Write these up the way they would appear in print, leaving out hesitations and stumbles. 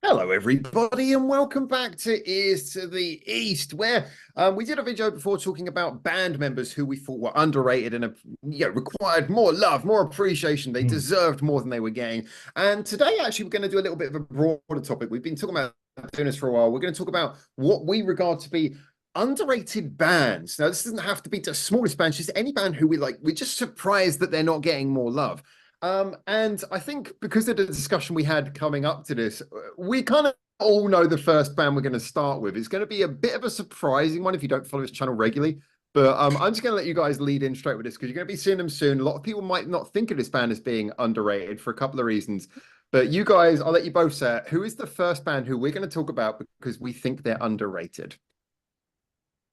Hello, everybody, and welcome back to Ears to the East, where we did a video before talking about band members who we thought were underrated and required more love, more appreciation. They deserved more than they were getting. And today, actually, we're going to do a little bit of a broader topic. We've been talking about doing this for a while. We're going to talk about what we regard to be underrated bands. Now, this doesn't have to be the smallest band, just any band who we like. We're just surprised that they're not getting more love. And I think because of the discussion we had coming up to this, we kind of all know the first band we're going to start with. It's going to be a bit of a surprising one if you don't follow this channel regularly. But I'm just going to let you guys lead in straight with this because you're going to be seeing them soon. A lot of people might not think of this band as being underrated for a couple of reasons. But you guys, I'll let you both say it. Who is the first band who we're going to talk about because we think they're underrated?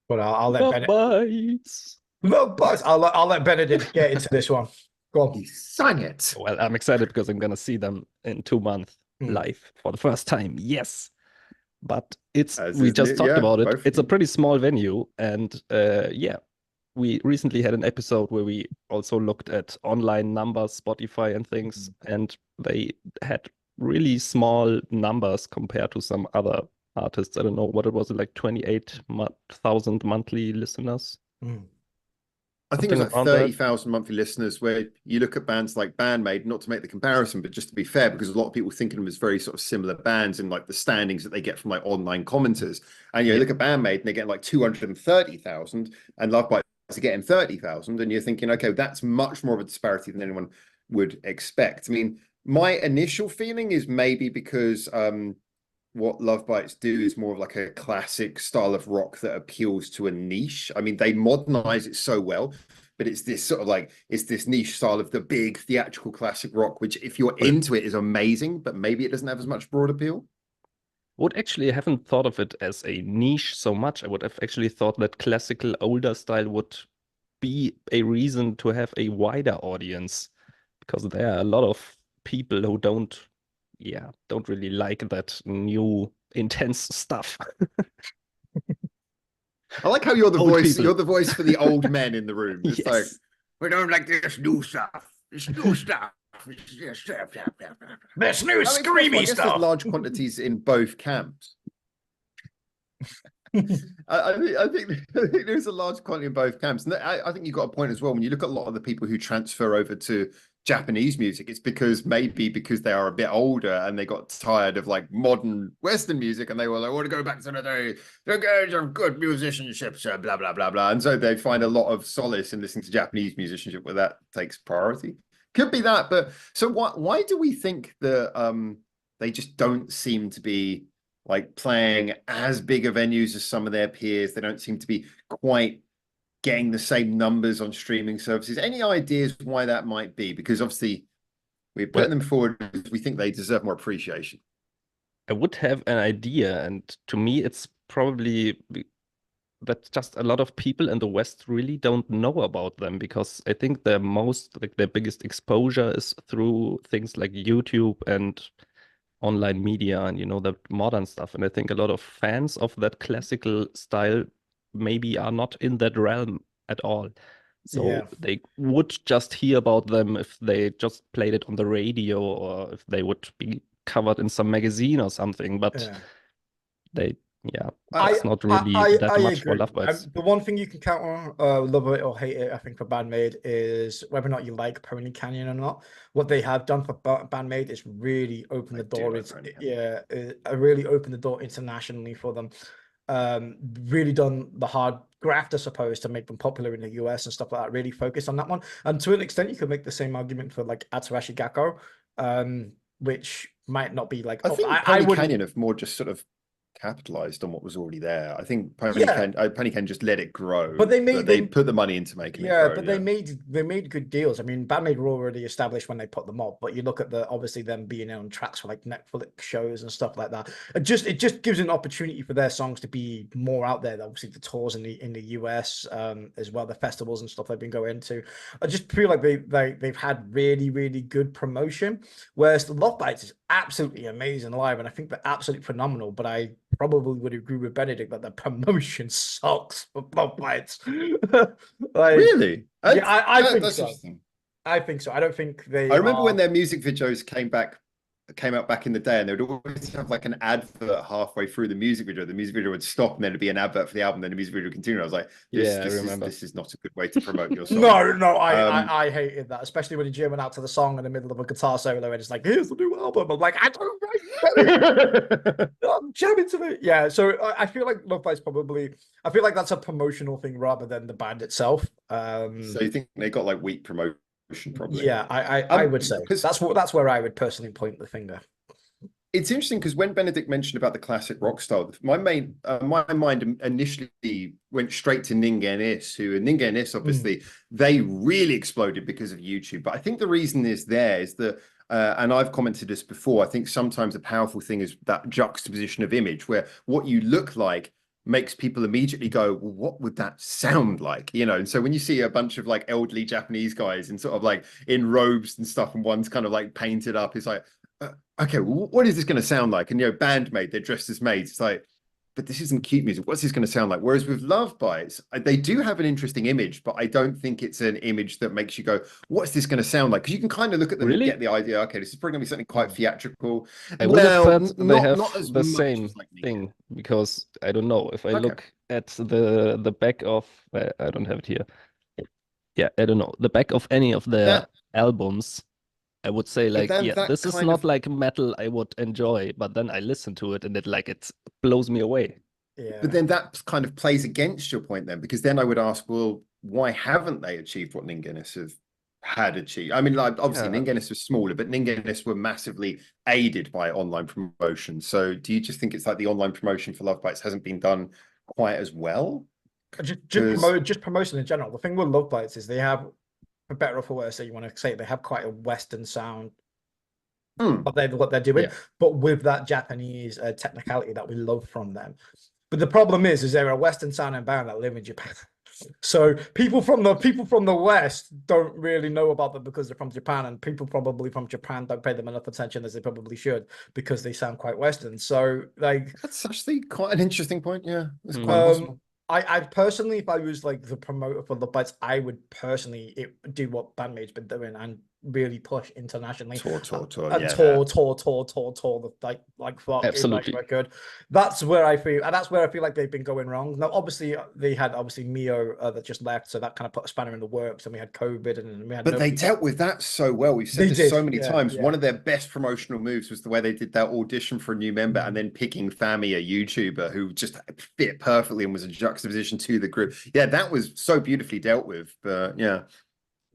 But I'll let Lovebites. Lovebites. I'll let Benedict get into this one. Go on. He sang it. Well, I'm excited because I'm gonna see them in 2 months live for the first time. Yes, but we just talked about it. It's a pretty small venue, and yeah, we recently had an episode where we also looked at online numbers, Spotify and things, and they had really small numbers compared to some other artists. I don't know what it was, like 28,000 monthly listeners. I think it was like 30,000 monthly listeners, where you look at bands like Bandmade, not to make the comparison, but just to be fair, because a lot of people think of them as very sort of similar bands in like the standings that they get from like online commenters. And you look at Bandmade and they get like 230,000 and Lovebites are getting 30,000. And you're thinking, okay, that's much more of a disparity than anyone would expect. I mean, my initial feeling is maybe because what Lovebites do is more of like a classic style of rock that appeals to a niche. I mean, they modernize it so well, but it's this sort of like, it's this niche style of the big theatrical classic rock, which if you're into it is amazing, but maybe it doesn't have as much broad appeal. Would actually, I haven't thought of it as a niche so much. I would have actually thought that classical older style would be a reason to have a wider audience, because there are a lot of people who don't really like that new intense stuff. I like how you're the voice. You're the voice for the old men in the room. It's Yes. like, we don't like this new stuff. This new stuff. This new screamy stuff. There's large quantities in both camps. I think there's a large quantity in both camps, and I think you've got a point as well. When you look at a lot of the people who transfer over to Japanese music, it's because they are a bit older and they got tired of like modern Western music, and they were like, I want to go back to the day, of good musicianship, blah blah blah blah, and so they find a lot of solace in listening to Japanese musicianship where that takes priority. Could be that, but so why do we think that they just don't seem to be like playing as big of venues as some of their peers? They don't seem to be quite getting the same numbers on streaming services. Any ideas why that might be? Because obviously we're putting them forward because we think they deserve more appreciation. I would have an idea, and to me it's probably that just a lot of people in the West really don't know about them, because I think their biggest exposure is through things like YouTube and online media and the modern stuff. And I think a lot of fans of that classical style maybe are not in that realm at all. So they would just hear about them if they just played it on the radio, or if they would be covered in some magazine or something. But it's not really that much for Lovebites. The one thing you can count on, love it or hate it, I think, for Bandmade is whether or not you like Pony Canyon or not. What they have done for Bandmade is really open the door. Really opened the door internationally for them. Really done the hard graft, I suppose, to make them popular in the US and stuff like that. Really focused on that one. And to an extent, you could make the same argument for like Atarashi Gakko, which might not be like. I think Pony Canyon have more just sort of capitalized on what was already there. I think Pony Canyon just let it grow, but they put the money into making it grow. They made good deals. I mean, Bandmade were already established when they put them up, but you look at obviously them being on tracks for like Netflix shows and stuff like that. It just gives an opportunity for their songs to be more out there. Obviously the tours in the US as well, the festivals and stuff they've been going to. I just feel like they've had really, really good promotion, whereas the Lovebites is absolutely amazing live, and I think they're absolutely phenomenal, but I probably would agree with Benedict that the promotion sucks for Lovebites. Really? I think so. I think so. I don't think they. I remember when their music videos came back came out back in the day, and they would always have like an advert halfway through the music video. The music video would stop, and then it'd be an advert for the album. Then the music video would continue. I was like, Yeah, I remember. this is not a good way to promote your song. No, I hated that, especially when you jamming out to the song in the middle of a guitar solo, and it's like, here's the new album. I'm like, I don't know. I'm jamming to it. Yeah, so I feel like Lovebites probably, I feel like that's a promotional thing rather than the band itself. So you think they got like weak promotion? Probably. Yeah, I would say that's where I would personally point the finger. It's interesting because when Benedict mentioned about the classic rock style, my mind initially went straight to Ningenis, who and Ningenis obviously they really exploded because of YouTube. But I think the reason is that, and I've commented this before, I think sometimes a powerful thing is that juxtaposition of image, where what you look like makes people immediately go, well, what would that sound like? You know, and so when you see a bunch of like elderly Japanese guys in sort of like in robes and stuff, and one's kind of like painted up, it's like, okay, well, what is this going to sound like? And, you know, Bandmate, they're dressed as maids. It's like, but this isn't cute music. What's this going to sound like? Whereas with Lovebites, they do have an interesting image, but I don't think it's an image that makes you go, what's this going to sound like? Because you can kind of look at them and get the idea, okay, this is probably going to be something quite theatrical. I would have thought they have the same thing, because I don't know, if I look at the back of, I don't have it here. Yeah, I don't know, the back of any of their albums, I would say like, yeah, this is not like metal I would enjoy, but then I listen to it and it blows me away. Yeah. But then that kind of plays against your point then, because then I would ask, well, why haven't they achieved what Ningenis had achieved? I mean, like obviously Ningenis was smaller, but Ningenis were massively aided by online promotion. So do you just think it's like the online promotion for Lovebites hasn't been done quite as well? Just promotion in general. The thing with Lovebites is they have, for better or for worse, you want to say, they have quite a Western sound. What they're doing, but with that Japanese technicality that we love from them. But the problem is they're a Western sounding band that live in Japan. So people from the West don't really know about them because they're from Japan, and people probably from Japan don't pay them enough attention as they probably should because they sound quite Western. So like, that's actually quite an interesting point. Yeah, that's quite possible. I personally, if I was like the promoter for Lovebites, I would personally do what Bandmate's been doing and really push internationally. Tour, like fuck. Absolutely. Like record. That's where I feel like they've been going wrong. Now, obviously, they had Mio that just left, so that kind of put a spanner in the works, and we had COVID, and we had. But they dealt with that so well. We've said this so many times. One of their best promotional moves was the way they did that audition for a new member, and then picking Fami, a YouTuber who just fit perfectly and was a juxtaposition to the group. Yeah, that was so beautifully dealt with. But yeah.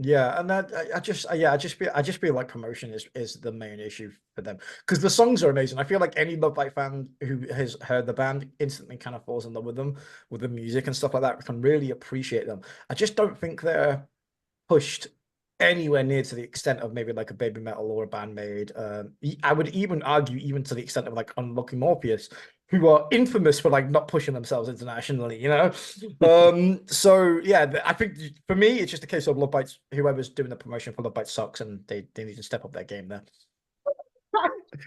Yeah, and that I just feel like promotion is the main issue for them, because the songs are amazing. I feel like any Lovebite fan who has heard the band instantly kind of falls in love with them, with the music and stuff like that, can really appreciate them. I just don't think they're pushed anywhere near to the extent of maybe like a Baby Metal or a Bandmate. I would even argue even to the extent of like Unlucky Morpheus, who are infamous for like not pushing themselves internationally, you know. So yeah, I think for me it's just a case of Lovebites. Whoever's doing the promotion for Lovebites sucks, and they need to step up their game there.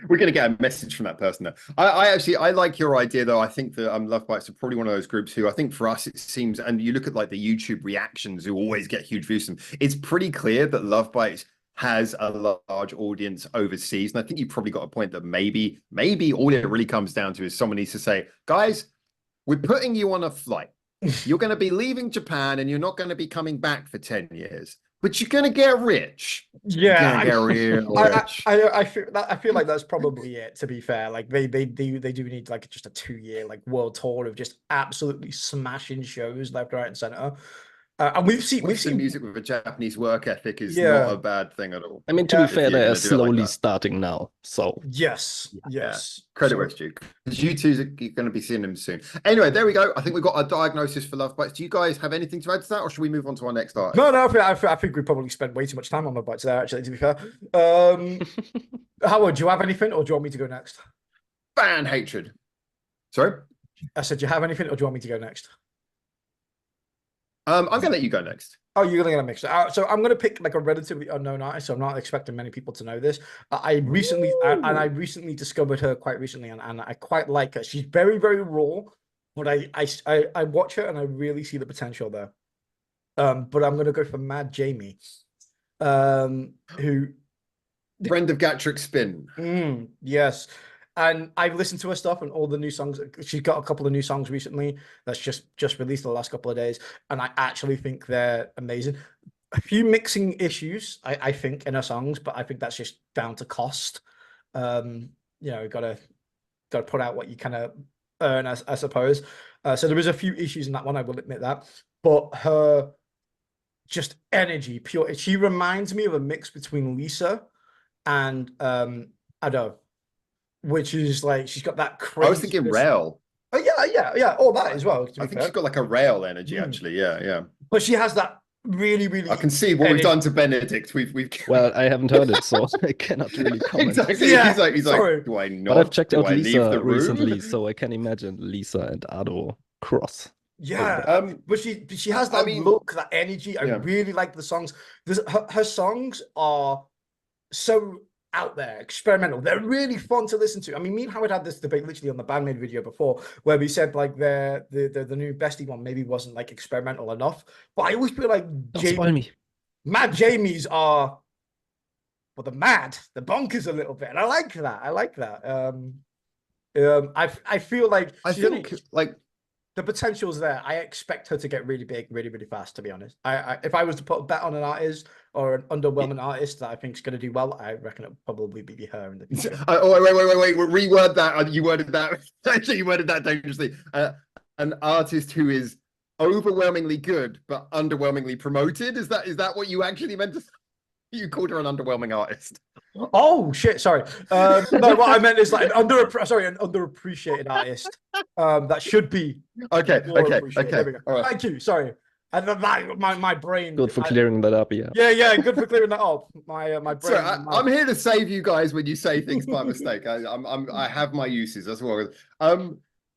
We're going to get a message from that person there. I like your idea though. I think that Lovebites are probably one of those groups who I think for us it seems, and you look at like the YouTube reactions who always get huge views, and it's pretty clear that Lovebites has a large audience overseas. And I think you probably got a point that maybe all it really comes down to is someone needs to say, guys, we're putting you on a flight. You're going to be leaving Japan and you're not going to be coming back for 10 years. But you're gonna get rich. Yeah, get real rich. I feel like that's probably it. To be fair, like they do need like just a 2-year like world tour of just absolutely smashing shows left, right, and center. And we've seen music with a Japanese work ethic is not a bad thing at all. I mean, to be fair, they are slowly starting now. So yes. Credit where it's due. Because you two are going to be seeing them soon. Anyway, there we go. I think we've got a diagnosis for Lovebites. Do you guys have anything to add to that, or should we move on to our next artist? No. I think we probably spent way too much time on Lovebites there. Actually, to be fair, Howard, do you have anything, or do you want me to go next? Fan hatred. Sorry, I said, do you have anything, or do you want me to go next? I'm gonna let you go next. Oh, you're gonna mix it. So I'm gonna pick like a relatively unknown artist. So I'm not expecting many people to know this. I recently discovered her quite recently, and I quite like her. She's very, very raw, but I watch her and I really see the potential there. But I'm gonna go for Mad Jamie, who Friend of Gatrick Spin. Yes. And I've listened to her stuff and all the new songs. She's got a couple of new songs recently that's just released the last couple of days. And I actually think they're amazing. A few mixing issues, I think, in her songs, but I think that's just down to cost. You know, gotta put out what you kind of earn, I suppose. So there is a few issues in that one, I will admit that. But her just energy, pure. She reminds me of a mix between Lisa and Ado, which is like she's got that crazy. I was thinking Rail. Oh yeah. All that as well. I think she's got like a Rail energy, actually. Yeah. But she has that really. I can see what we've done to Benedict. We've. Well, I haven't heard it, so I cannot really comment. Exactly. Yeah, he's like, do I not? But I've checked out I leave Lisa the room? recently, so I can imagine Lisa and Ado cross. Yeah, but she has that look, that energy. I really like the songs. Her songs are so out there, experimental. They're really fun to listen to. I mean, me and Howard had this debate literally on the Bandmade video before, where we said like the new Bestie one maybe wasn't like experimental enough. But I always feel like Mad Jamies are, well, the bonkers a little bit, and I like that. I feel like I think like the potential's there. I expect her to get really big, really fast, to be honest. I if I was to put a bet on an artist or an underwhelming artist that I think is going to do well, I reckon it would probably be her in the future. Wait. Reword that. You worded that. Actually, you worded that dangerously. An artist who is overwhelmingly good but underwhelmingly promoted. Is that what you actually meant to say? You called her an underwhelming artist. Oh shit! Sorry. No, what I meant is like an underappreciated artist. That should be okay. There we go. All right. Thank you. Sorry. And that my brain. Good for clearing that up. Yeah. Good for clearing that up. My brain. Sorry, I'm here to save you guys when you say things by mistake. I have my uses. That's what.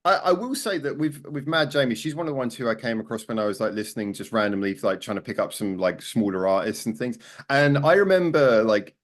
I will say that with Mad Jamie, she's one of the ones who I came across when I was like listening just randomly, like trying to pick up some like smaller artists and things. And I remember like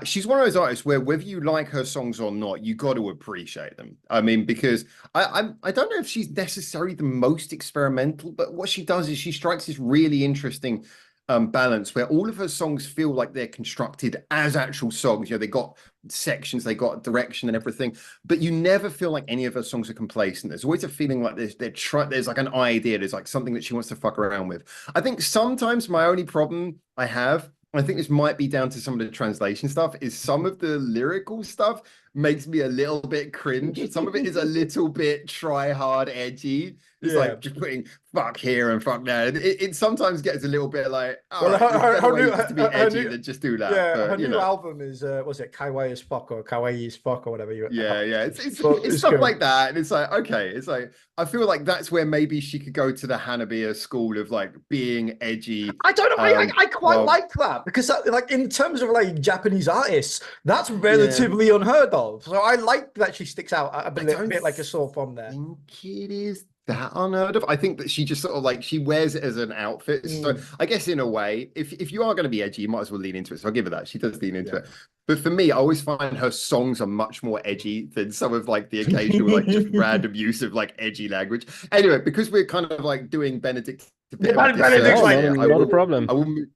she's one of those artists where whether you like her songs or not, you got to appreciate them. I mean, because I don't know if she's necessarily the most experimental, but what she does is she strikes this really interesting balance where all of her songs feel like they're constructed as actual songs. You know, they got sections, they got direction and everything, but you never feel like any of her songs are complacent. There's always a feeling like there's like an idea, there's like something that she wants to fuck around with. I think sometimes my only problem I have, I think this might be down to some of the translation stuff, is some of the lyrical stuff makes me a little bit cringe. Some of it is a little bit try hard edgy. It's like just putting fuck here and fuck there. It sometimes gets a little bit like, her new to be edgy than just do that. Yeah, but, her new album is was it Kawaii as fuck or Kawaii as fuck or whatever you. Yeah. It's stuff good. like that, and it's like okay, it's like I feel like that's where maybe she could go to the Hanabiya school of like being edgy. I don't know. I quite like that because that, like in terms of like Japanese artists, that's relatively unheard of. So I like that she sticks out a bit like a sore thumb there. I think it is that unheard of. I think that she just sort of like she wears it as an outfit. So I guess in a way, if you are going to be edgy, you might as well lean into it. So I'll give her that. She does lean into it. But for me, I always find her songs are much more edgy than some of like the occasional like just random use of like edgy language. Anyway, because we're kind of like doing Benedict. Not a problem. I'm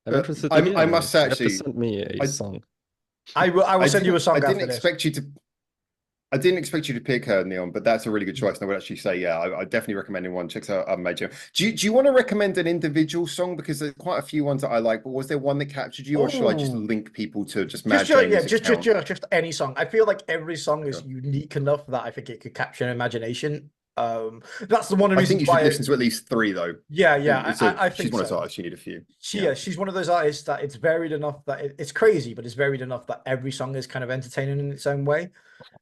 interested. I must actually send me a song. I will send you a song. I didn't expect you to pick her, Neon, but that's a really good choice. And I would actually say, I definitely recommend one. Check out Major. Do you want to recommend an individual song? Because there's quite a few ones that I like, but was there one that captured you, or should I just link people to just Mad Jamie's account? Just any song. I feel like every song is unique enough that I think it could capture an imagination. That's the one of the reasons. I think you should listen to at least 3 though. Yeah. I think she's one of those artists you need a few. She's one of those artists that it's varied enough that it's crazy, but it's varied enough that every song is kind of entertaining in its own way.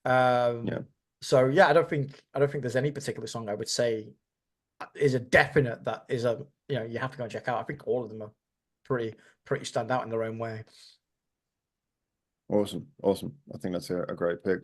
So yeah, I don't think there's any particular song I would say is a definite that is a you have to go and check out. I think all of them are pretty stand out in their own way. Awesome. I think that's a great pick.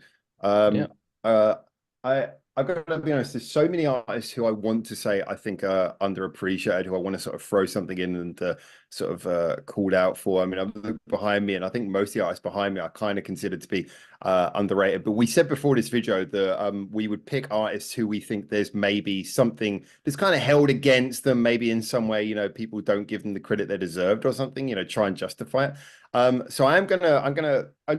I've got to be honest, there's so many artists who I want to say I think are underappreciated, who I want to sort of throw something in and sort of called out for. I mean, I'm looking behind me, and I think most of the artists behind me are kind of considered to be underrated. But we said before this video that we would pick artists who we think there's maybe something that's kind of held against them, maybe in some way, people don't give them the credit they deserved or something, try and justify it. So I'm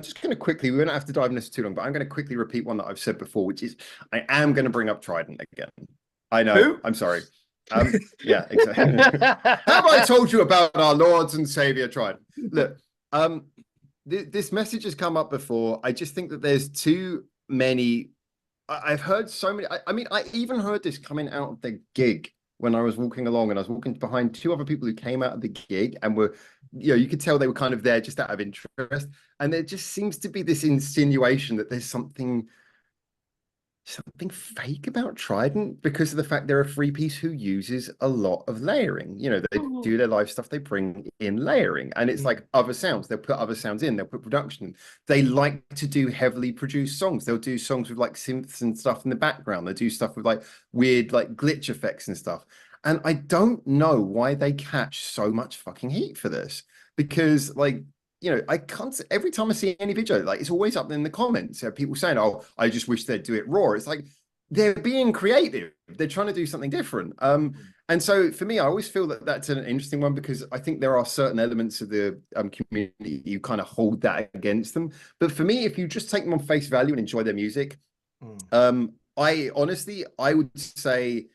just gonna quickly, we don't have to dive into this too long, but I'm gonna quickly repeat one that I've said before, which is I am gonna bring up TRiDENT again. I know, Who? I'm sorry. Yeah, exactly. Have I told you about our Lords and Savior TRiDENT? Look, this message has come up before. I just think that there's too many. I've heard so many. I mean, I even heard this coming out of the gig when I was walking along, and I was walking behind two other people who came out of the gig and were, you could tell they were kind of there just out of interest. And there just seems to be this insinuation that there's something fake about TRiDENT because of the fact they're a free piece who uses a lot of layering. They do their live stuff, they bring in layering, and it's like other sounds. They'll put other sounds in, they'll put production in. They like to do heavily produced songs. They'll do songs with like synths and stuff in the background. They do stuff with like weird like glitch effects and stuff. And I don't know why they catch so much fucking heat for this, because like, I can't, every time I see any video, like it's always up in the comments, people saying, oh, I just wish they'd do it raw. It's like, they're being creative. They're trying to do something different. And so for me, I always feel that that's an interesting one, because I think there are certain elements of the community, you kind of hold that against them. But for me, if you just take them on face value and enjoy their music, I would say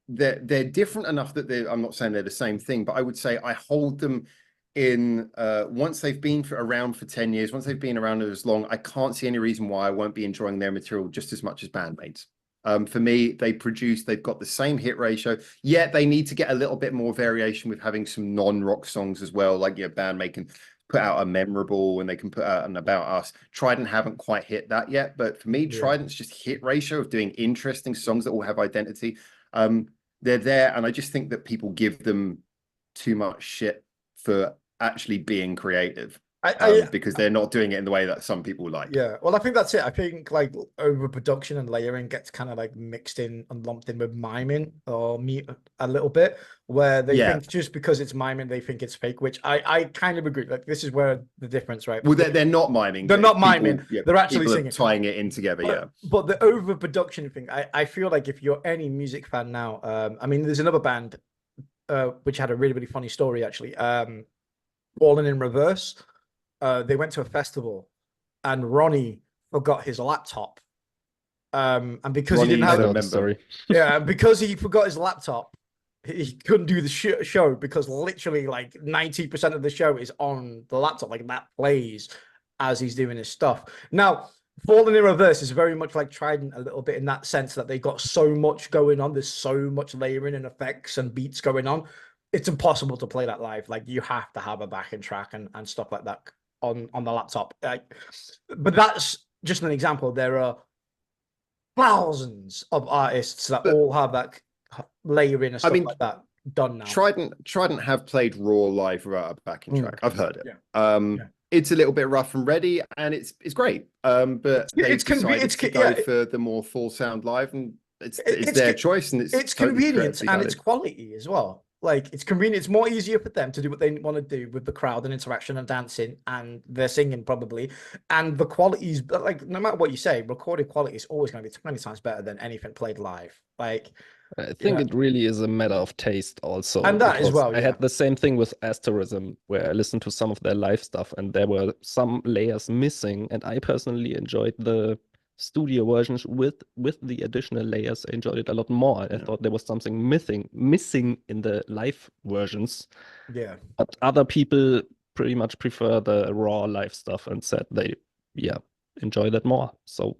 that they're different enough that I'm not saying they're the same thing, but I would say I hold them in once they've been around for 10 years, once they've been around as long, I can't see any reason why I won't be enjoying their material just as much as bandmates. For me, they've got the same hit ratio, yet they need to get a little bit more variation with having some non-rock songs as well. Like, Bandmate can put out a Memorable and they can put out an About Us. TRiDENT haven't quite hit that yet, but for me, TRiDENT's just hit ratio of doing interesting songs that all have identity. They're there, and I just think that people give them too much shit for actually being creative, because they're not doing it in the way that some people like. Yeah, well, I think that's it. I think like overproduction and layering gets kind of like mixed in and lumped in with miming or me a little bit, where they think just because it's miming, they think it's fake, which I kind of agree. Like, this is where the difference, right? Well, they're not miming. They're not miming. They're actually singing. Tying it in together, But the overproduction thing, I feel like if you're any music fan now, I mean, there's another band which had a really, really funny story, actually. Falling in Reverse. They went to a festival and Ronnie forgot his laptop. And because Ronnie, he didn't have the story. Yeah, because he forgot his laptop, he couldn't do the show, because literally like 90% of the show is on the laptop. Like, that plays as he's doing his stuff. Now, Falling in Reverse is very much like TRiDENT a little bit in that sense that they got so much going on. There's so much layering and effects and beats going on. It's impossible to play that live. Like, you have to have a backing track and stuff like that on the laptop. But that's just an example. There are thousands of artists that all have that layering and stuff like that done now. TRiDENT have played raw live without a backing track. I've heard it. It's a little bit rough and ready, and it's great. But it's decided to go for the more full sound live, and it's their choice, and it's totally convenient and it's quality as well. Like, it's convenient. It's more easier for them to do what they want to do with the crowd and interaction and dancing, and they're singing probably. And the quality's like, no matter what you say, recorded quality is always going to be 20 times better than anything played live. Like, I think it really is a matter of taste also. And that as well. I had the same thing with Asterism, where I listened to some of their live stuff and there were some layers missing. And I personally enjoyed the studio versions with the additional layers. I enjoyed it a lot more. I thought there was something missing in the live versions. Yeah. But other people pretty much prefer the raw live stuff and said they enjoy that more. So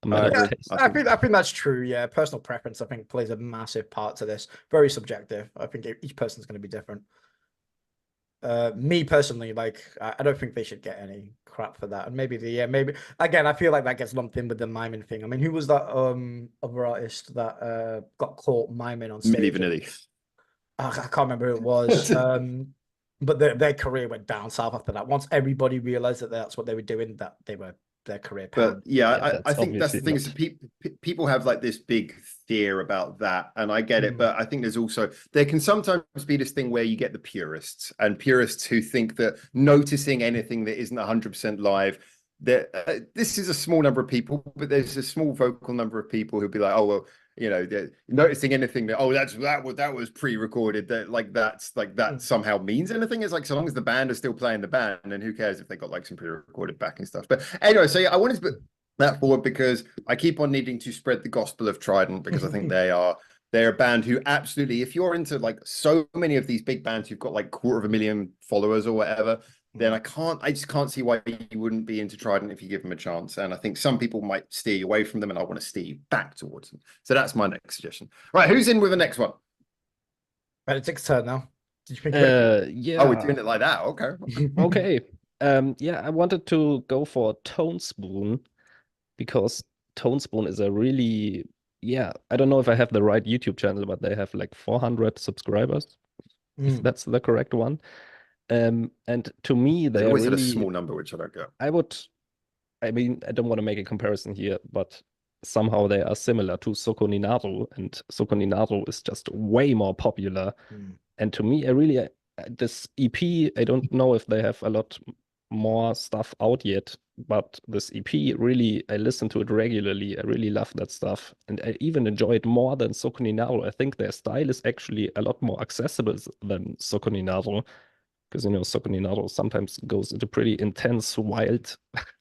I think that's true. Yeah, personal preference, I think, plays a massive part to this. Very subjective. I think each person's going to be different. Me personally, like, I don't think they should get any crap for that. And maybe maybe again, I feel like that gets lumped in with the miming thing. I mean, who was that other artist that got caught miming on stage? Milli Vanilli. I can't remember who it was. But their career went down south after that. Once everybody realized that that's what they were doing, that they were their career. But I think that's the thing, is people have like this big fear about that, and I get it. But I think there can sometimes be this thing where you get the purists who think that noticing anything that isn't 100% live this is a small number of people, but there's a small vocal number of people who'd be like, oh well, you know, they're noticing anything that, oh, that was pre-recorded, that like that somehow means anything. It's like, so long as the band is still playing the band, and who cares if they got like some pre-recorded backing stuff. But anyway, so yeah, I wanted to put that forward because I keep on needing to spread the gospel of Trident, because I think they're a band who absolutely, if you're into like so many of these big bands who've got like 250,000 followers or whatever, then I just can't see why you wouldn't be into Trident if you give them a chance. And I think some people might steer you away from them, and I want to steer you back towards them. So that's my next suggestion. Right, who's in with the next one? Benedict's turn now. Did you pick yeah. Oh, we're doing it like that. Okay. Okay. Yeah, I wanted to go for Tone Spoon, because Tone Spoon is a really, yeah, I don't know if I have the right YouTube channel, but they have like 400 subscribers, if that's the correct one. And to me, they always really, had a small number, which I don't get. I mean, I don't want to make a comparison here, but somehow they are similar to Soko ni Naru, and Soko ni Naru is just way more popular. And to me, this EP, I don't know if they have a lot more stuff out yet, but this EP really, I listen to it regularly. I really love that stuff, and I even enjoy it more than Soko ni Naru. I think their style is actually a lot more accessible than Soko ni Naru, because you know Soko ni Naru sometimes goes into pretty intense, wild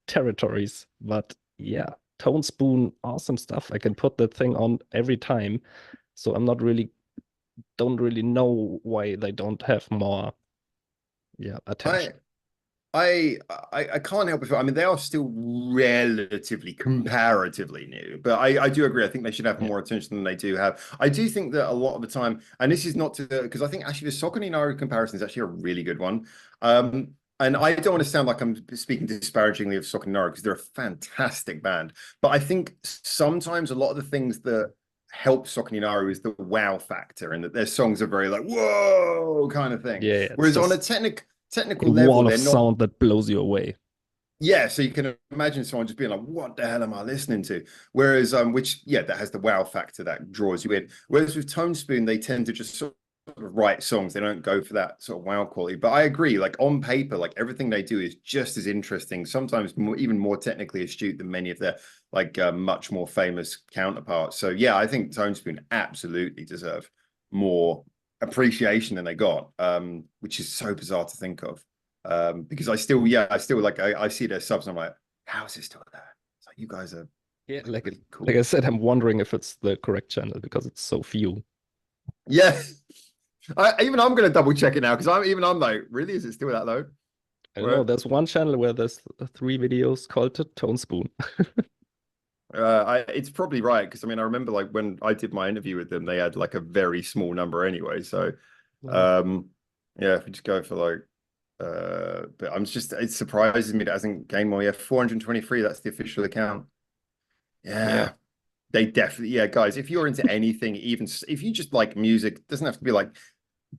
territories. But yeah, Tone Spoon, awesome stuff. I can put that thing on every time, so I'm not really, don't really know why they don't have more, attention. I can't help it. I mean, they are still relatively, comparatively new, but I do agree. I think they should have more attention than they do have. I do think that a lot of the time, and this is not to, because I think actually the Soko ni Naru comparison is actually a really good one. And I don't want to sound like I'm speaking disparagingly of Soko ni Naru, because they're a fantastic band. But I think sometimes a lot of the things that help Soko ni Naru is the wow factor, and that their songs are very like, whoa, kind of thing. Yeah, Whereas on a technical level, wall of they're not sound that blows you away. Yeah, so you can imagine someone just being like, what the hell am I listening to? Whereas, that has the wow factor that draws you in. Whereas with Tone Spoon, they tend to just sort of write songs. They don't go for that sort of wow quality. But I agree, like on paper, like everything they do is just as interesting, sometimes even more technically astute than many of their like much more famous counterparts. So yeah, I think Tone Spoon absolutely deserve more appreciation than they got, which is so bizarre to think of. Because I still like I see their subs and I'm like, how is it still there? It's like, you guys are like really cool. Like I said, I'm wondering if it's the correct channel because it's so few. Yeah, I'm gonna double check it now, because I'm like, really, is it still that low? I don't know. There's one channel where there's 3 videos called Tone Spoon. It's probably right, because I mean I remember like when I did my interview with them, they had like a very small number anyway. So if we just go for like but it surprises me that it hasn't gained more. 423, that's the official account. Yeah. They definitely, guys, if you're into anything, even if you just like music, it doesn't have to be like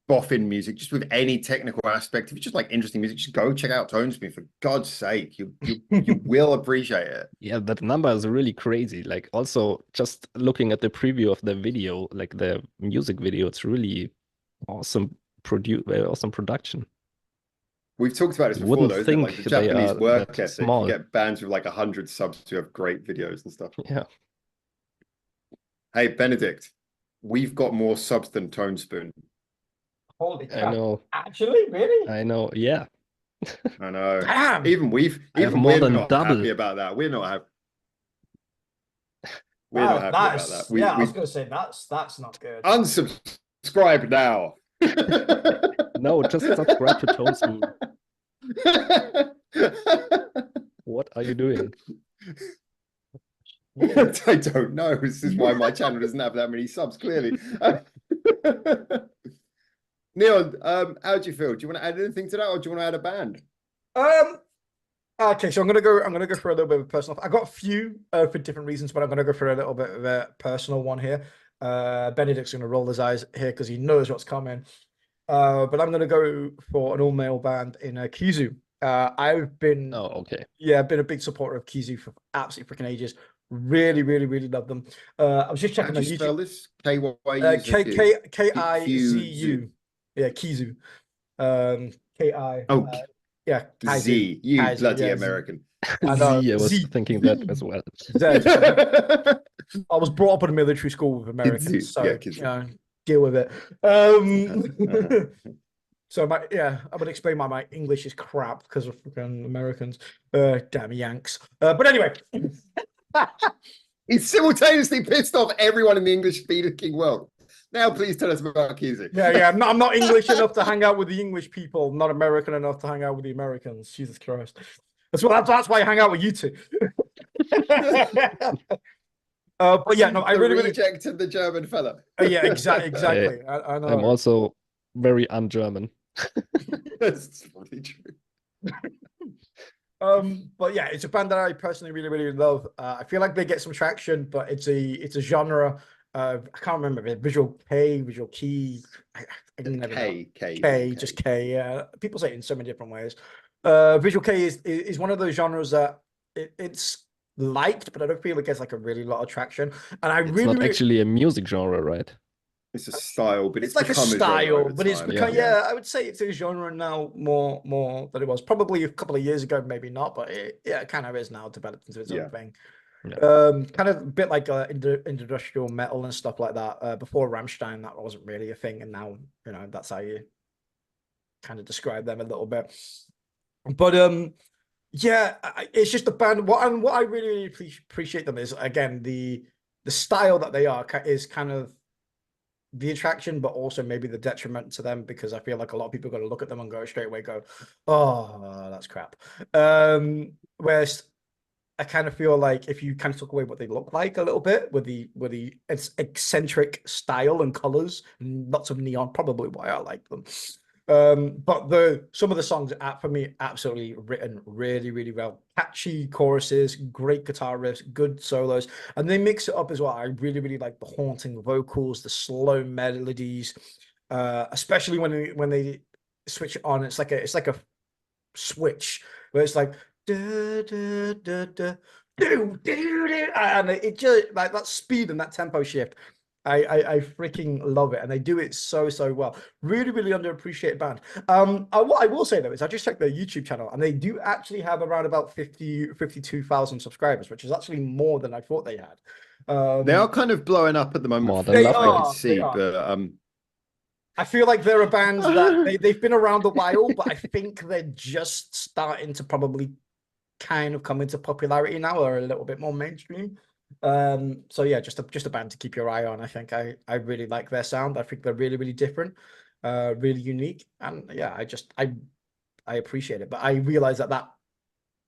boffin music, just with any technical aspect. If you just like interesting music, just go check out Tone Spoon, for God's sake. You will appreciate it. Yeah, that number is really crazy. Like, also just looking at the preview of the video, like the music video, it's really awesome production. We've talked about this before, though, isn't it? Like the Japanese work ethic. Small. You get bands with like 100 subs who have great videos and stuff. Yeah. Hey, Benedict, we've got more subs than Tone Spoon. Holy crap. I know. Actually, really? I know. Yeah. I know. Damn. Even we're not double. happy about that. We're not happy. We're not happy about that. I was going to say that's not good. Unsubscribe now. No, just subscribe to Tone Spoon. What are you doing? I don't know. This is why my channel doesn't have that many subs, clearly. Neil, how do you feel? Do you want to add anything to that, or do you want to add a band? Okay, so I'm gonna go for a little bit of a personal. I got a few for different reasons, but I'm gonna go for a little bit of a personal one here. Benedict's gonna roll his eyes here because he knows what's coming. But I'm gonna go for an all-male band in Kizu. I've been I've been a big supporter of Kizu for absolutely freaking ages. Really, really, really love them. I was just checking on YouTube. Spell this? Kizu. Yeah, Kizu. Ki. Z. You bloody American. I know. Z, I was Z, thinking that Z, as well. Z. I was brought up in a military school with Americans, so Yeah, you Kizu. know, deal with it. So I would explain why my English is crap because of freaking Americans. Damn Yanks. But anyway. He's simultaneously pissed off everyone in the English-speaking world. Now, please tell us about Kizu. Yeah. I'm not English enough to hang out with the English people. I'm not American enough to hang out with the Americans. Jesus Christ. That's why I hang out with you two. But yeah, no, I The really, reject of the German fella. yeah, exactly. I know. I'm also very un-German. That's probably true. But yeah, it's a band that I personally really, really love. I feel like they get some traction, but it's a genre. I can't remember it. Visual K, Visual Key. I can never know. K, just K. Yeah, people say it in so many different ways. Visual K is one of those genres that it's liked, but I don't feel it gets like a really lot of traction. And It's not actually a music genre, right? It's a style, but it's like a style, but it's become I would say it's a genre now more than it was probably a couple of years ago, maybe not, but it kind of is now developed into its own thing. Kind of a bit like industrial metal and stuff like that. Before Rammstein, that wasn't really a thing, and now that's how you kind of describe them a little bit. But it's just a band. What I really appreciate them is, again, the style that they are is kind of the attraction, but also maybe the detriment to them, because I feel like a lot of people are going to look at them and go straight away, oh, that's crap. Whereas I kind of feel like if you kind of took away what they look like a little bit with the eccentric style and colors and lots of neon, probably why I like them. But some of the songs are, for me, absolutely written really, really well. Catchy choruses, great guitar riffs, good solos, and they mix it up as well. I really, really like the haunting vocals, the slow melodies, especially when they switch it on. It's like a switch where it's like da, da, da, da, do, do, do, and it just like that speed and that tempo shift. I freaking love it, and they do it so well. Really, really underappreciated band. What I will say though is I just checked their YouTube channel, and they do actually have around about 52,000 subscribers, which is actually more than I thought they had. They are kind of blowing up at the moment. More than They Lovebites. are, but I feel like they're a band that they've been around a while, but I think they're just starting to probably kind of come into popularity now, or a little bit more mainstream. So yeah, just a band to keep your eye on. I think I really like their sound. I think they're really, really different, really unique, and yeah, I appreciate it. But I realize that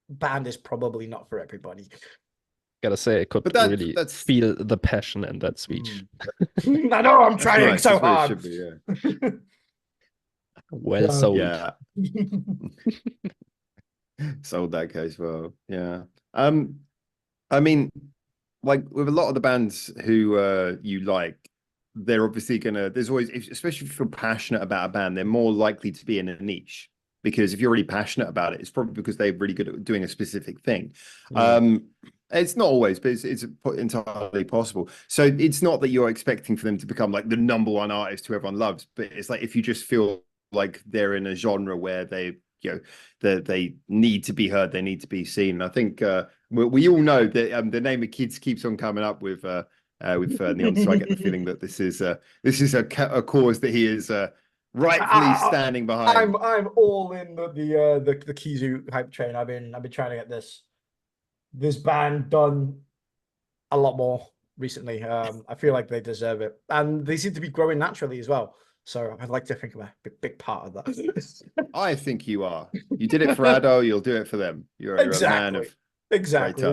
band is probably not for everybody. Gotta say, I could really feel the passion in that speech. I know, I'm trying so hard. It should be, Well sold. Yeah. Sold that case well. Yeah. I mean, like with a lot of the bands who you like, they're obviously there's always, especially if you're passionate about a band, they're more likely to be in a niche, because if you're really passionate about it, it's probably because they're really good at doing a specific thing. It's not always, but it's entirely possible. So it's not that you're expecting for them to become like the #1 artist who everyone loves, but it's like if you just feel like they're in a genre where they they need to be heard, they need to be seen. And I think we all know that the name of Kids keeps on coming up with Neon. So I get the feeling that this is a cause that he is rightfully standing behind. I'm all in the Kizu hype train. I've been trying to get this band done a lot more recently. I feel like they deserve it, and they seem to be growing naturally as well. So I'd like to think I'm a big part of that. I think you are. You did it for Ado, you'll do it for them. You're a man of exactly.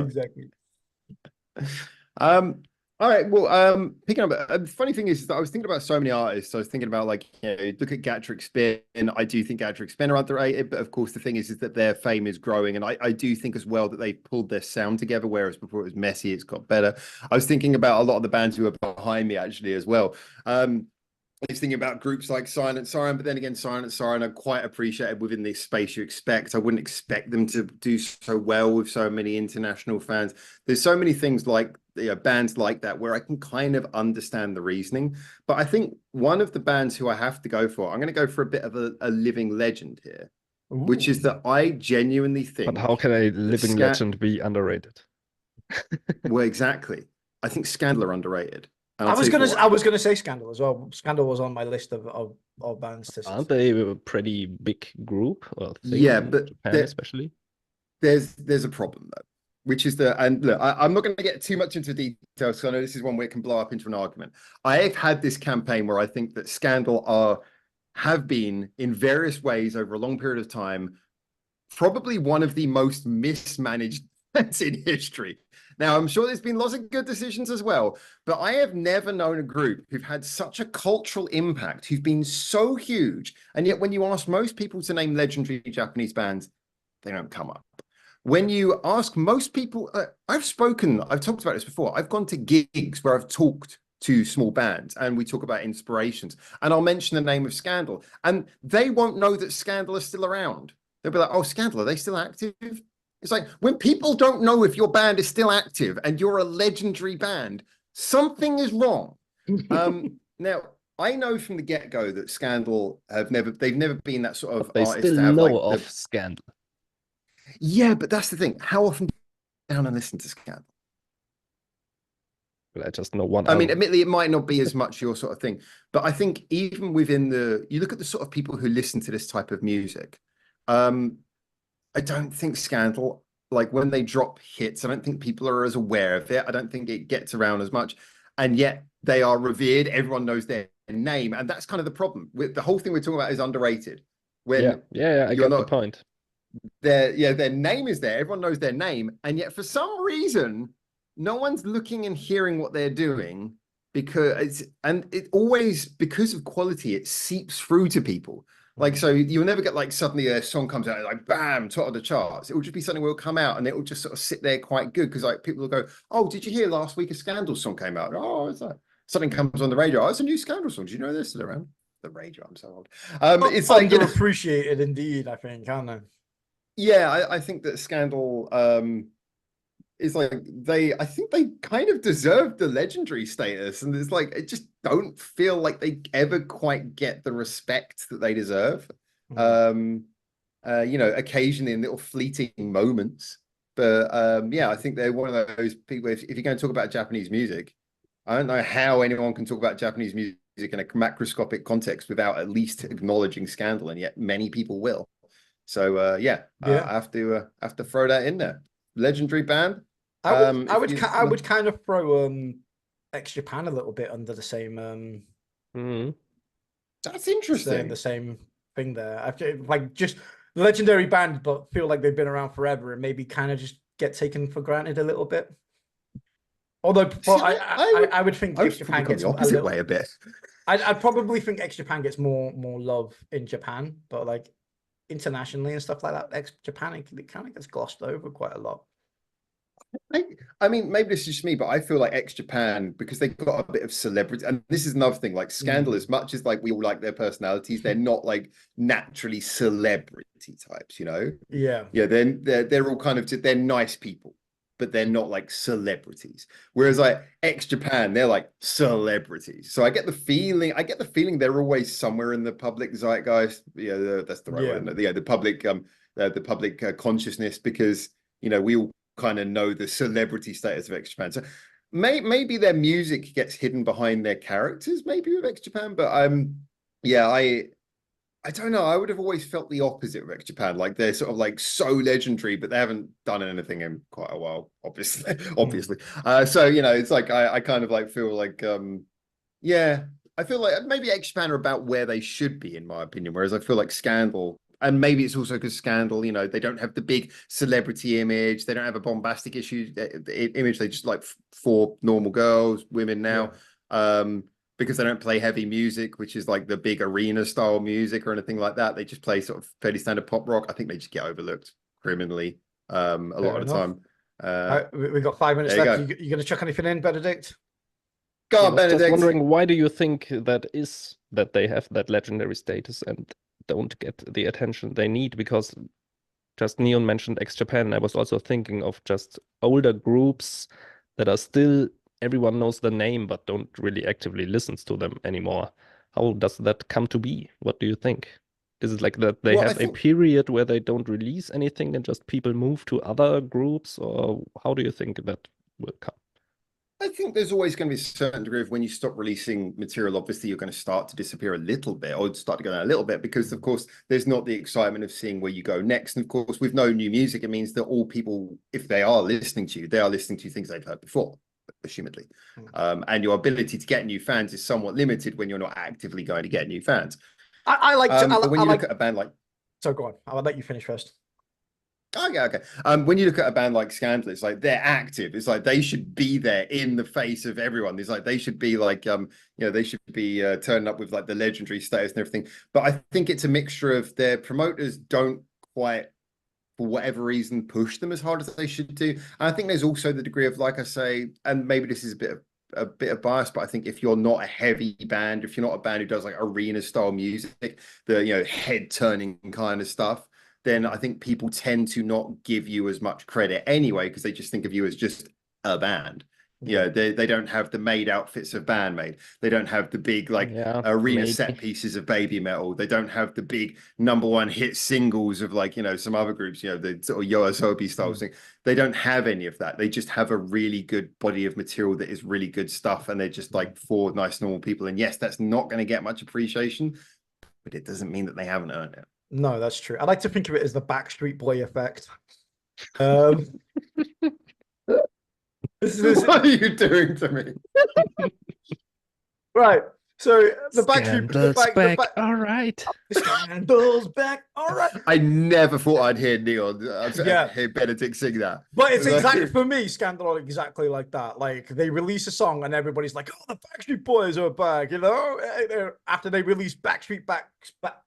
All right. Well, picking up, the funny thing is that I was thinking about so many artists. I was thinking about, like, look at Gatrick Spin. I do think Gatrick Spin are underrated, but of course the thing is that their fame is growing, and I do think as well that they've pulled their sound together, whereas before it was messy, it's got better. I was thinking about a lot of the bands who are behind me actually as well. I was thinking about groups like Silent Siren, but then again, Silent Siren are quite appreciated within the space you expect. I wouldn't expect them to do so well with so many international fans. There's so many things like bands like that where I can kind of understand the reasoning. But I think one of the bands who I have to go for, I'm going to go for a bit of a living legend here. which is Ooh. that I genuinely But think how can a that living legend be underrated? well, exactly. I think Scandal are underrated. And I I'll was tell you gonna for I why. was gonna say Scandal as well. Scandal was on my list of bands to Aren't they a pretty big group or thing Yeah, in but Japan, especially? there's a problem though, which is that, and look, I'm not going to get too much into details because I know this is one where it can blow up into an argument. I have had this campaign where I think that Scandal have been in various ways over a long period of time probably one of the most mismanaged bands in history. Now, I'm sure there's been lots of good decisions as well, but I have never known a group who've had such a cultural impact, who've been so huge, and yet when you ask most people to name legendary Japanese bands, they don't come up. When you ask most people, I've talked about this before. I've gone to gigs where I've talked to small bands and we talk about inspirations, and I'll mention the name of Scandal, and they won't know that Scandal is still around. They'll be like, oh, Scandal, are they still active? It's like when people don't know if your band is still active and you're a legendary band, something is wrong. Now, I know from the get-go that Scandal they've never been that sort of They artist still to have know like of the, Scandal. yeah, but that's the thing. How often do you go down and listen to Scandal? But I just know one I mean, album. admittedly, it might not be as much your sort of thing, but I think even within you look at the sort of people who listen to this type of music. I don't think Scandal, like when they drop hits, I don't think people are as aware of it. I don't think it gets around as much. And yet they are revered. Everyone knows their name. And that's kind of the problem. With the whole thing we're talking about is underrated. Yeah, When I you're get the not point. their name is there, everyone knows their name, and yet for some reason, no one's looking and hearing what they're doing because it always, because of quality, it seeps through to people. Like, so you'll never get like suddenly a song comes out like bam, top of the charts. It will just be something will come out and it will just sort of sit there quite good because like people will go, oh, did you hear last week a Scandal song came out? Oh, it's like something comes on the radio. Oh, it's a new Scandal song. Do you know this? Still around the radio? I'm so old. It's like, you know, underappreciated indeed, I think, aren't they? yeah, I think that Scandal is like I think they kind of deserve the legendary status, and it's like it just don't feel like they ever quite get the respect that they deserve. You know, occasionally in little fleeting moments. But yeah, I think they're one of those people. If you're going to talk about Japanese music, I don't know how anyone can talk about Japanese music in a macroscopic context without at least acknowledging Scandal, and yet many people will. So yeah, Yeah. I have to throw that in there. Legendary band. I would kind of throw X Japan a little bit under the same That's interesting. the same thing there. I feel like just legendary band, but feel like they've been around forever and maybe kind of just get taken for granted a little bit. Although, See, I would think I X would probably Japan go gets the a opposite little. way a bit. I'd probably think X Japan gets more love in Japan, but like internationally and stuff like that, X Japan it kind of gets glossed over quite a lot. I mean, maybe this is just me, but I feel like X Japan, because they got a bit of celebrity, and this is another thing, like Scandal, as much as like we all like their personalities, they're not like naturally celebrity types, you know? Yeah. Yeah, they're all kind of they're nice people, but they're not like celebrities. Whereas like X Japan, they're like celebrities. So I get the feeling they're always somewhere in the public zeitgeist. Yeah, that's the right word. Isn't it? Yeah, the public consciousness, because you know we all kind of know the celebrity status of X Japan. So maybe their music gets hidden behind their characters, maybe with X Japan. But yeah, I don't know. I would have always felt the opposite of X Japan. Like they're sort of like so legendary, but they haven't done anything in quite a while, obviously. Obviously. So you know, it's like I kind of like feel like yeah, I feel like maybe X Japan are about where they should be, in my opinion. Whereas I feel like Scandal, and maybe it's also because Scandal, you know, they don't have the big celebrity image, they don't have a bombastic image. They just like four normal girls, women now. Because they don't play heavy music, which is like the big arena style music or anything like that. They just play sort of fairly standard pop rock. I think they just get overlooked criminally a lot of the time. We've got 5 minutes there left. you You going to chuck anything in, Benedict? go. I On, was just Benedict. wondering, why do you think that is that they have that legendary status and don't get the attention they need? Because just Neon mentioned X Japan. I was also thinking of just older groups that are still, everyone knows the name, but don't really actively listens to them anymore. How does that come to be? What do you think? Is it like that they Well, I have a think period where they don't release anything and just people move to other groups, or how do you think that will come? I think there's always going to be a certain degree of when you stop releasing material, obviously you're going to start to disappear a little bit or start to go down a little bit because, of course, there's not the excitement of seeing where you go next. And of course, with no new music, it means that all people, if they are listening to you, they are listening to things they've heard before, assumedly. And your ability to get new fans is somewhat limited when you're not actively going to get new fans. I like to. But when I you like, look at a band like so go on. I'll let you finish first. Okay. When you look at a band like Scandal, it's like they're active. It's like they should be there in the face of everyone. It's like they should be like, they should be turning up with like the legendary status and everything. But I think it's a mixture of their promoters don't quite, for whatever reason, push them as hard as they should do. And I think there's also the degree of, like I say, and maybe this is a bit of bias, but I think if you're not a heavy band, if you're not a band who does like arena style music, the head turning kind of stuff, then I think people tend to not give you as much credit anyway, because they just think of you as just a band. They don't have the made outfits of Bandmate. They don't have the big arena set pieces of Baby Metal. They don't have the big #1 hit singles of like some other groups. The sort of Yoasobi style thing. They don't have any of that. They just have a really good body of material that is really good stuff, and they're just like four nice normal people. And yes, that's not going to get much appreciation, but it doesn't mean that they haven't earned it. No, that's true. I like to think of it as the Backstreet Boy effect. What are you doing to me? Right. So the Scandal's back. All right. Scandal's back. All right. I never thought I'd hear Neon. Hear Benedict sing that. But it's exactly for me. Scandal are exactly like that. Like they release a song and everybody's like, "Oh, the Backstreet Boys are back!" After they release Backstreet back,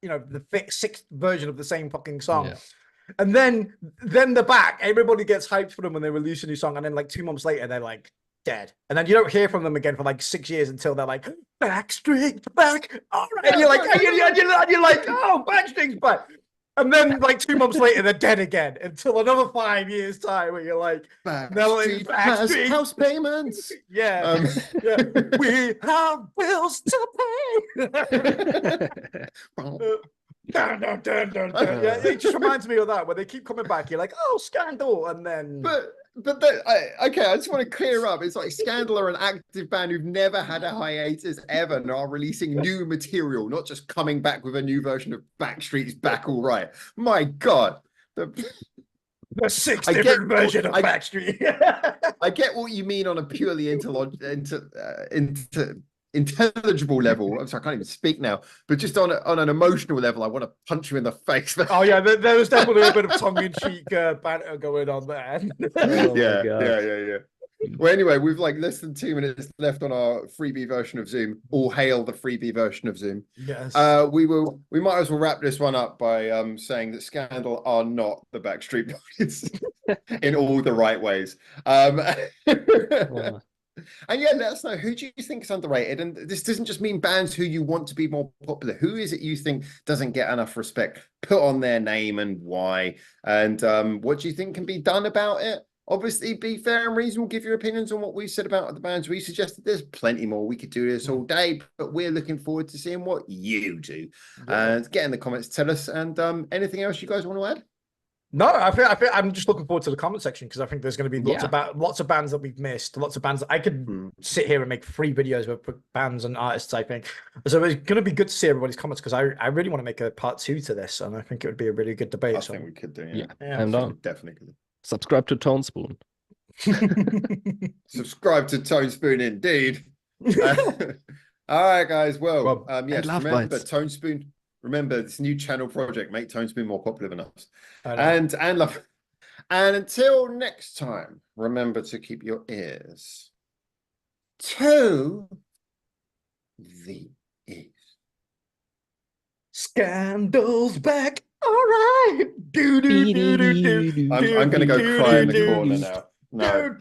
the sixth version of the same fucking song. Yeah. And then they're back. Everybody gets hyped for them when they release a new song, and then like 2 months later, they're like dead. And then you don't hear from them again for like 6 years until they're like Backstreet back. All right, and you're like, oh, Backstreet's back. And then like 2 months later, they're dead again until another 5 years time where you're like, Backstreet house payments. Yeah, we have bills to pay. Yeah, it just reminds me of that where they keep coming back. You're like, oh, Scandal, and then. I just want to clear up. It's like Scandal are an active band who've never had a hiatus ever and are releasing new material, not just coming back with a new version of Backstreet's Back All Right. My God. The sixth different version of Backstreet. I get what you mean on a purely intelligible level. I'm sorry, I can't even speak now, but just on an emotional level, I want to punch you in the face. Oh yeah, there was definitely a bit of tongue-in-cheek banter going on there. Yeah. Well, anyway, we've like less than 2 minutes left on our freebie version of Zoom. All hail the freebie version of Zoom. Yes. We might as well wrap this one up by saying that Scandal are not the Backstreet Boys in all the right ways. And yeah, let us know, who do you think is underrated? And this doesn't just mean bands who you want to be more popular. Who is it you think doesn't get enough respect? Put on their name and why. And what do you think can be done about it? Obviously, be fair and reasonable. Give your opinions on what we said about the bands we suggested. There's plenty more. We could do this all day, but we're looking forward to seeing what you do. And get in the comments, tell us. And anything else you guys want to add? No, I think I'm just looking forward to the comment section because I think there's going to be lots of bands that we've missed, lots of bands that I could sit here and make 3 videos with bands and artists, I think. So it's going to be good to see everybody's comments because I really want to make a part 2 to this, and I think it would be a really good debate. I think we could do. Yeah. I'm down. Definitely. Subscribe to Tone Spoon. Subscribe to Tone Spoon, indeed. All right, guys. Well, yes. Remember Tone Spoon. Remember this new channel project, make Tone Spoon more popular than us. And love. And until next time, remember to keep your ears to the east. Scandal's back. All right. I'm going to go cry in the corner now. No.